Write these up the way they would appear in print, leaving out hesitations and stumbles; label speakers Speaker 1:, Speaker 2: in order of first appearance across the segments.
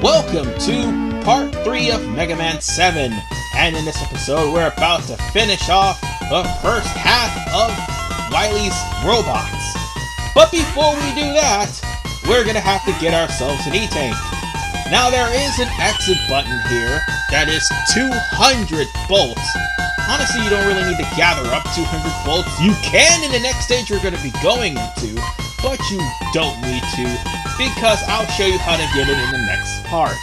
Speaker 1: Welcome to part 3 of Mega Man 7, and in this episode we're about to finish off the first half of Wily's robots. But before we do that, we're gonna have to get ourselves an E-Tank. Now there is an exit button here that is 200 bolts. Honestly, you don't really need to gather up 200 bolts. You can in the next stage we're gonna be going into, but you don't need to, because I'll show you how to get it in the next part.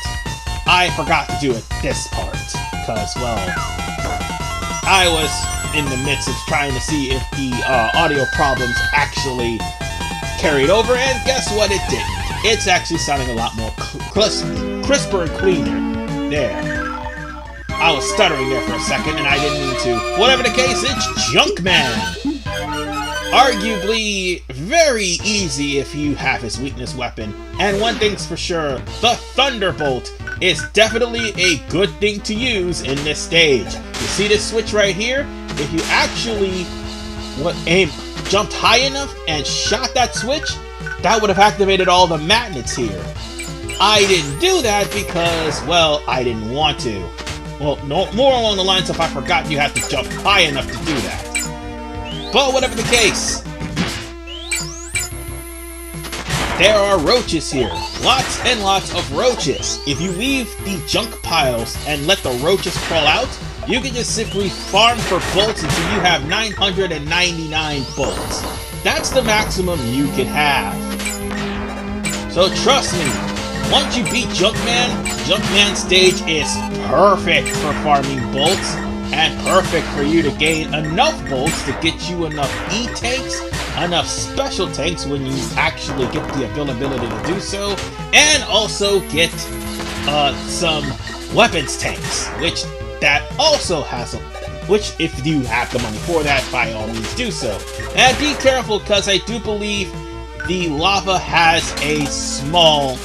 Speaker 1: I forgot to do it this part, because, well, I was in the midst of trying to see if the audio problems actually carried over, and guess what? It didn't. It's actually sounding a lot more crisper and cleaner. There. I was stuttering there for a second, and I didn't mean to. Whatever the case, it's Junkman! Arguably very easy if you have his weakness weapon. And one thing's for sure, the Thunderbolt is definitely a good thing to use in this stage. You see this switch right here? If you actually jumped high enough and shot that switch, that would have activated all the magnets here. I didn't do that because, well, I didn't want to. Well, no, more along the lines of I forgot you have to jump high enough to do that. But whatever the case, there are roaches here. Lots and lots of roaches. If you leave the junk piles and let the roaches crawl out, you can just simply farm for bolts until you have 999 bolts. That's the maximum you can have. So trust me, once you beat Junkman stage is perfect for farming bolts, and perfect for you to gain enough bolts to get you enough E-Tanks, enough special tanks when you actually get the availability to do so, and also get some weapons tanks, which if you have the money for that, by all means do so. And be careful, because I do believe the lava has a small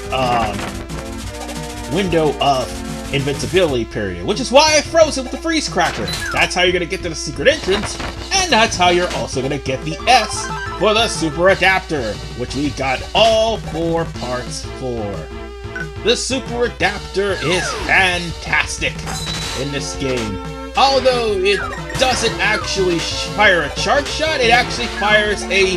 Speaker 1: window of invincibility period, which is why I froze it with the freeze cracker. That's how you're gonna get to the secret entrance, and that's how you're also gonna get the S for the super adapter, which we got all 4 parts for. The super adapter is fantastic in this game. Although it doesn't actually fire a charge shot, it actually fires a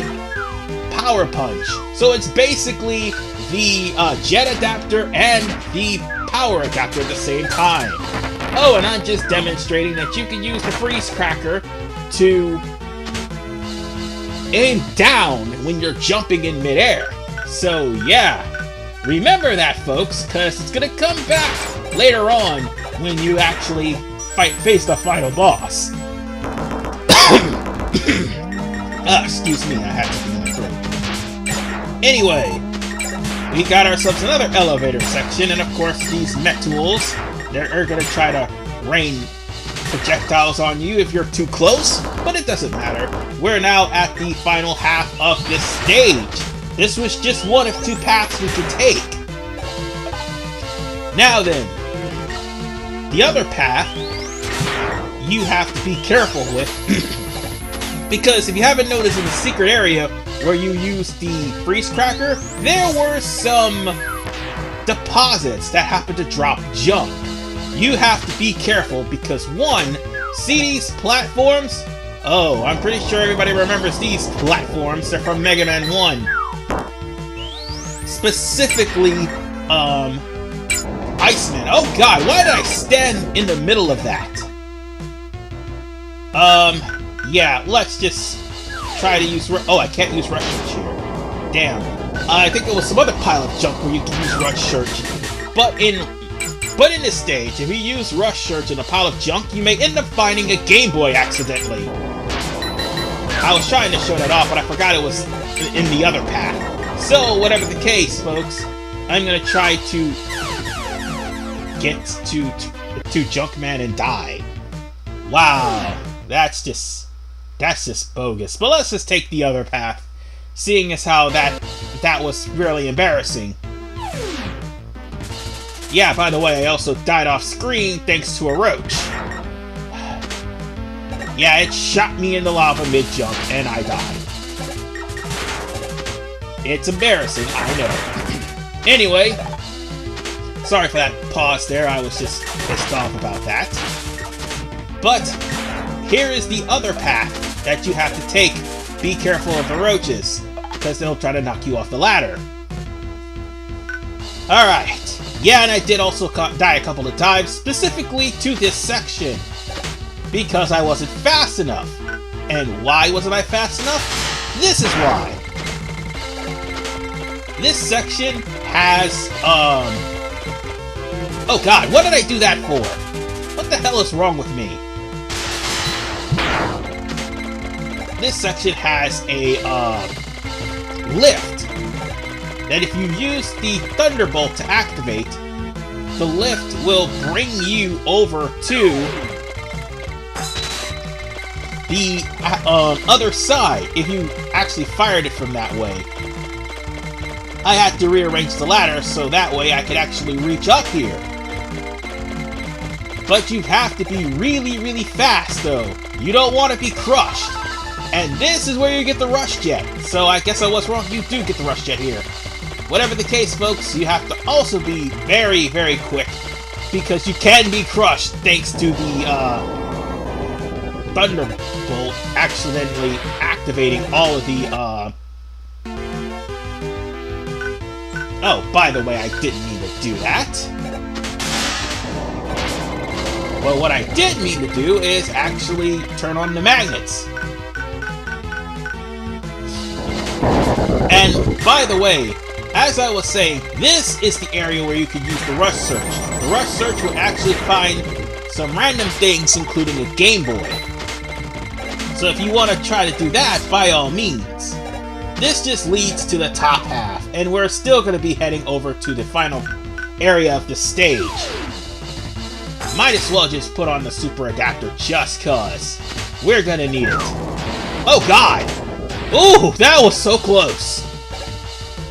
Speaker 1: power punch. So it's basically the jet adapter and the power adapter at the same time. Oh, and I'm just demonstrating that you can use the freeze cracker to aim down when you're jumping in midair. So yeah, remember that, folks, because it's gonna come back later on when you actually face the final boss. Excuse me, I had something in my throat. Anyway, we got ourselves another elevator section, and of course these Met-Tools, they're gonna try to rain projectiles on you if you're too close, but it doesn't matter. We're now at the final half of this stage. This was just one of 2 paths we could take. Now then, the other path you have to be careful with, because if you haven't noticed in the secret area where you use the freeze cracker, there were some deposits that happen to drop junk. You have to be careful because, one, see these platforms? Oh, I'm pretty sure everybody remembers these platforms. They're from Mega Man 1. Specifically, Iceman. Oh god, why did I stand in the middle of that? Yeah, let's just try to use... Oh, I can't use Rush Search here. Damn. I think it was some other pile of junk where you can use Rush Search. But in this stage, if you use Rush Search in a pile of junk, you may end up finding a Game Boy accidentally. I was trying to show that off, but I forgot it was in the other path. So, whatever the case, folks, I'm gonna try to get to Junkman and die. Wow, that's just bogus. But let's just take the other path, seeing as how that was really embarrassing. Yeah, by the way, I also died off screen thanks to a roach. Yeah, it shot me in the lava mid-jump, and I died. It's embarrassing, I know. Anyway, Sorry for that pause there, I was just pissed off about that. But here is the other path that you have to take. Be careful of the roaches, because they'll try to knock you off the ladder. Alright, yeah, and I did also die a couple of times, specifically to this section, because I wasn't fast enough. And why wasn't I fast enough? This is why. This section has, oh god, what did I do that for? What the hell is wrong with me? This section has a, lift. That if you use the Thunderbolt to activate, the lift will bring you over to the other side if you actually fired it from that way. I had to rearrange the ladder so that way I could actually reach up here. But you have to be really, really fast though. You don't want to be crushed. And this is where you get the rush jet. So I guess I was wrong, you do get the rush jet here. Whatever the case, folks, you have to also be very, very quick. Because you can be crushed thanks to the Thunderbolt accidentally activating all of the, Oh, by the way, I didn't mean to do that. Well, what I did mean to do is actually turn on the magnets. And, by the way, as I was saying, this is the area where you can use the Rush Search. The Rush Search will actually find some random things, including a Game Boy. So if you want to try to do that, by all means. This just leads to the top half, and we're still going to be heading over to the final area of the stage. Might as well just put on the Super Adapter just cause. We're going to need it. Oh god! Ooh, that was so close!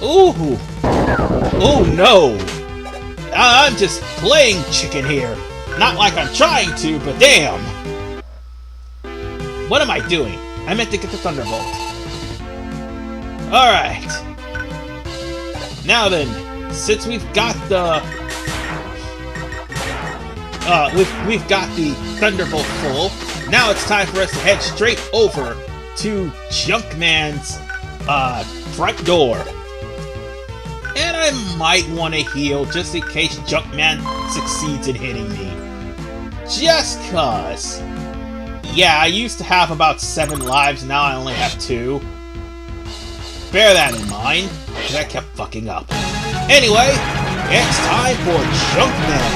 Speaker 1: Ooh! Oh no! I'm just playing chicken here. Not like I'm trying to, but damn! What am I doing? I meant to get the Thunderbolt. Alright. Now then, since we've got the... we've got the Thunderbolt full, now it's time for us to head straight over to Junkman's, front door. And I might want to heal just in case Junkman succeeds in hitting me. Just cause. Yeah, I used to have about 7 lives, now I only have 2. Bear that in mind, because I kept fucking up. Anyway, it's time for Junkman.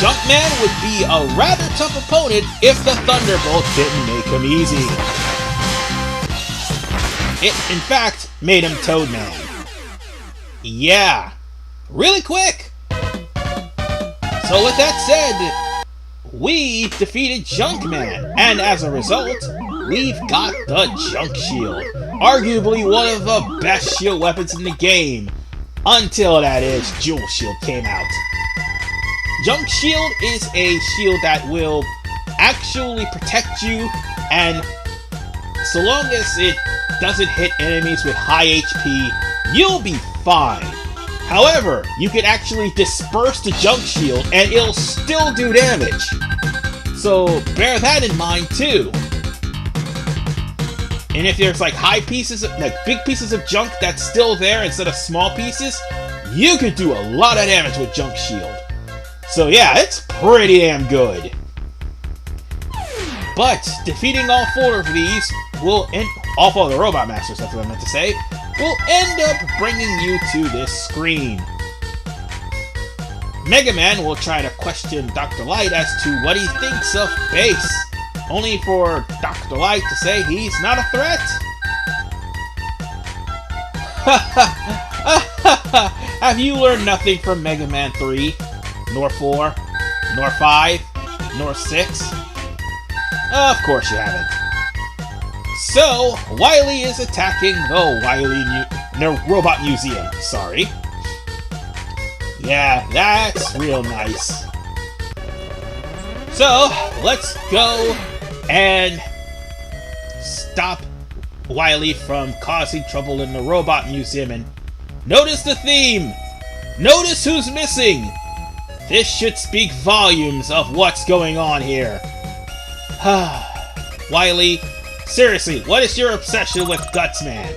Speaker 1: Junkman would be a rather tough opponent if the Thunderbolt didn't make him easy. It, in fact, made him Toadman. Yeah, really quick. So with that said, we defeated Junkman, and as a result, we've got the Junk Shield. Arguably one of the best shield weapons in the game. Until, that is, Jewel Shield came out. Junk Shield is a shield that will actually protect you, and so long as it doesn't hit enemies with high HP, you'll be fine. However, you can actually disperse the Junk Shield and it'll still do damage. So bear that in mind too. And if there's like big pieces of junk that's still there instead of small pieces, you could do a lot of damage with Junk Shield. So yeah, it's pretty damn good. But defeating all 4 of these will end all 4 of the Robot Masters, that's what I meant to say, will end up bringing you to this screen. Mega Man will try to question Dr. Light as to what he thinks of Bass, only for Dr. Light to say he's not a threat. Have you learned nothing from Mega Man 3, nor 4, nor 5, nor 6? Of course you haven't. So, Wily is attacking the Wily Robot Museum, sorry. Yeah, that's real nice. So, let's go and stop Wily from causing trouble in the Robot Museum and Notice the theme! Notice who's missing! This should speak volumes of what's going on here. Wily, seriously, what is your obsession with Gutsman?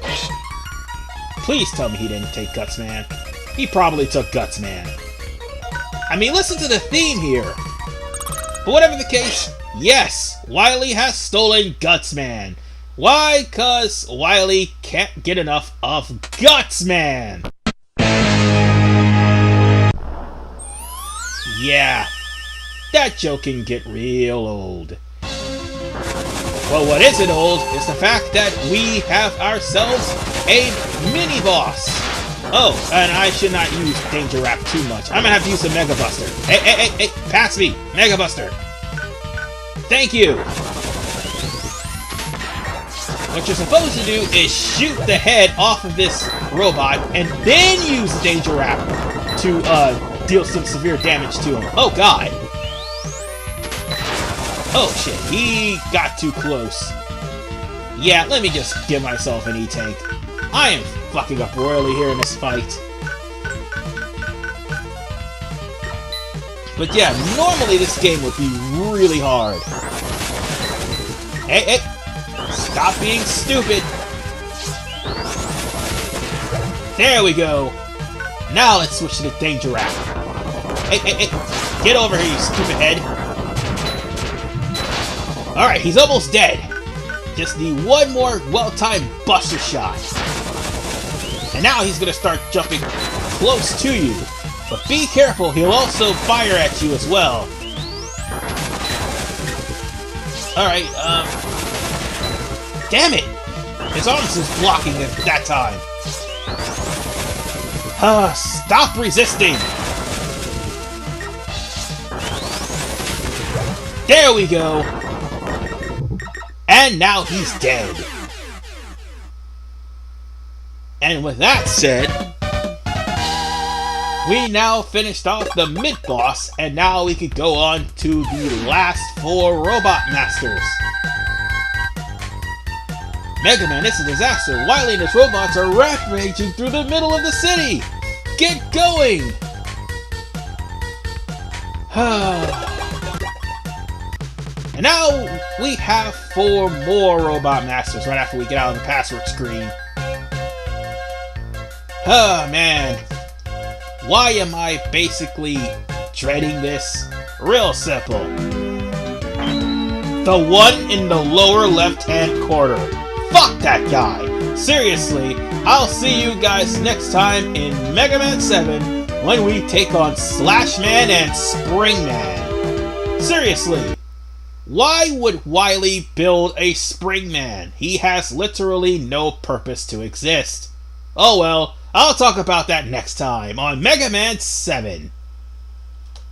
Speaker 1: Please tell me he didn't take Gutsman. He probably took Gutsman. I mean, listen to the theme here. But whatever the case, yes, Wily has stolen Gutsman. Why? 'Cause Wily can't get enough of Gutsman. Yeah, that joke can get real old. Well, what isn't old is the fact that we have ourselves a mini-boss. Oh, and I should not use Danger Wrap too much. I'm gonna have to use the Mega Buster. Hey, pass me! Mega Buster! Thank you! What you're supposed to do is shoot the head off of this robot and then use the Danger Wrap to deal some severe damage to him. Oh god! Oh shit, he got too close. Yeah, let me just give myself an E-Tank. I am fucking up royally here in this fight. But yeah, normally this game would be really hard. Hey! Stop being stupid! There we go! Now let's switch to the Danger Wrap. Hey! Get over here, you stupid head! Alright, he's almost dead. Just need one more well-timed Buster shot. And now he's gonna start jumping close to you. But be careful, he'll also fire at you as well. Alright, damn it! His arms is blocking at that time. Stop resisting! There we go! And now he's dead. And with that said, we now finished off the mid-boss, and now we can go on to the last 4 Robot Masters. Mega Man, it's a disaster. Wily and his robots are rampaging through the middle of the city. Get going! And now we have 4 more Robot Masters right after we get out of the password screen. Oh man, why am I basically dreading this? Real simple. The one in the lower left-hand corner. Fuck that guy! Seriously, I'll see you guys next time in Mega Man 7 when we take on Slash Man and Spring Man. Seriously, why would Wily build a Spring Man? He has literally no purpose to exist. Oh well, I'll talk about that next time on Mega Man 7.